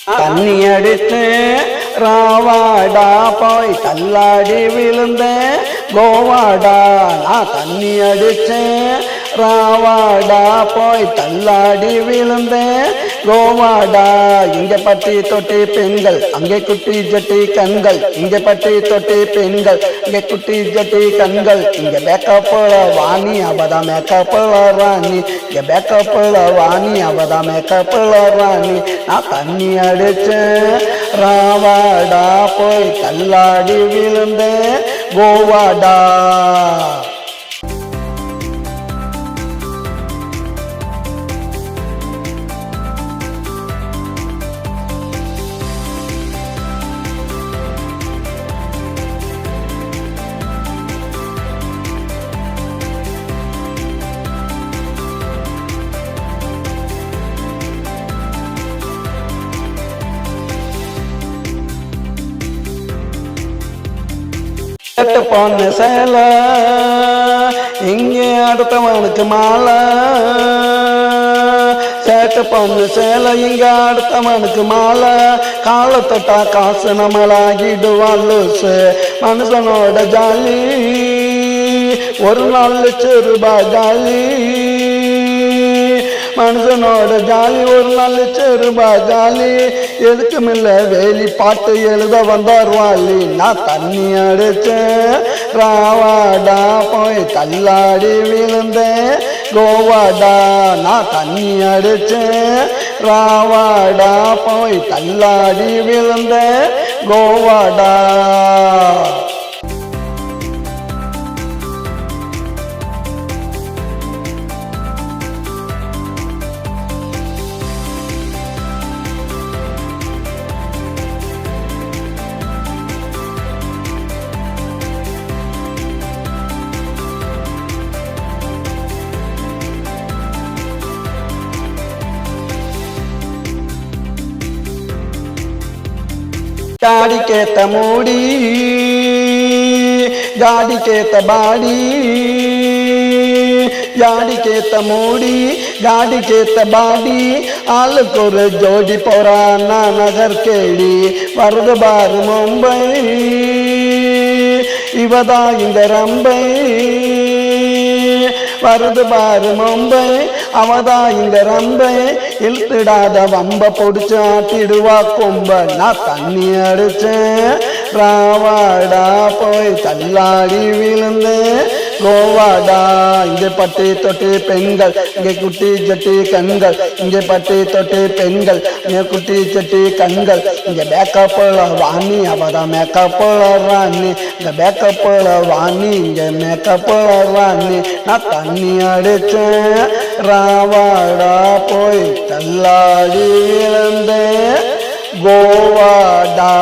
தண்ணி அடித்து ராவாடா போய் தள்ளாடி விழுந்தேன் கோவாடா. நான் தண்ணி அடிச்சேன் ராவாடா போய் தள்ளாடி விழுந்தேன் கோவாடா. இங்க பட்டி தொட்டி பெண்கள் அங்கே குட்டி ஜட்டி கண்கள், இங்க பட்டி தொட்டி பெண்கள் இங்கே குட்டி ஜட்டி கண்கள். இங்க பேக்கப்புல வாணி அவதா மேக்கப்புல ராணி, இங்க பேக்கப்புல வாணி அவதா மேக்கப்புல ராணி. நான் தண்ணி அடிச்சேன் ராவாடா போய் தள்ளாடி விழுந்தேன் கோவாடா. கட்டு போன சேல இங்கே அடுத்தவனுக்கு மாலை, சேட்டு பொண்ணு சேலை இங்க அடுத்தவனுக்கு மாலை. காலை தொட்டா காசு நம்மளாகிடுவான் லூசு. மனுஷனோட ஜாலி ஒரு நாள் ₹1,00,000 ஜாலி. மனுஷனோட ஜாலி ஒரு நாள் ₹1,00,000 ஜாலி. எதுக்குமில்ல வேலி பாட்டு எழுத வந்தார் வாலி. நான் தண்ணி அடிச்சேன் ராவாடா போய் தள்ளாடி விழுந்தேன் கோவாடா. நான் தண்ணி அடிச்சேன் ராவாடா போய் தள்ளாடி விழுந்தேன் கோவாடா. ಗಾಡಿಕೇತ ಮೂಡಿ ಗಾಡಿಕೇತ ಬಾಡಿ, ಗಾಡಿಕೇತ ಮೂಡಿ ಗಾಡಿಕೇತ ಬಾಡಿ. ஆளுக்கொரு ஜோடி போறானா நகர் கேடி. வருது பாரு மும்பை இவதா இந்த ரம்பை. வருது பாரு மும்பை அவதா இந்த ரம்பை. இழுத்துடாத வம்ப பொடிச்சு ஆட்டிடுவா கொம்ப. நான் தண்ணி அடிச்சேன் ராவாடா போய் தள்ளாடி விழுந்தேன் கோவாடா. இங்கே பட்டி தொட்டி பெண்கள் இங்கே குட்டி ஜட்டி கண்கள், இங்கே பட்டி தொட்டி பெண்கள் இங்கே குட்டி ஜட்டி கண்கள். இங்கே பேக்கப்புல வாணி அவதா மேக்கப்புல ராணி, இங்கே பேக்கப்புல வாணி இங்கே மேக்கப்புல ராணி. நான் தண்ணி அடிச்சேன் ராவாடா போய் தள்ளாடி விழுந்தேன் கோவாடா.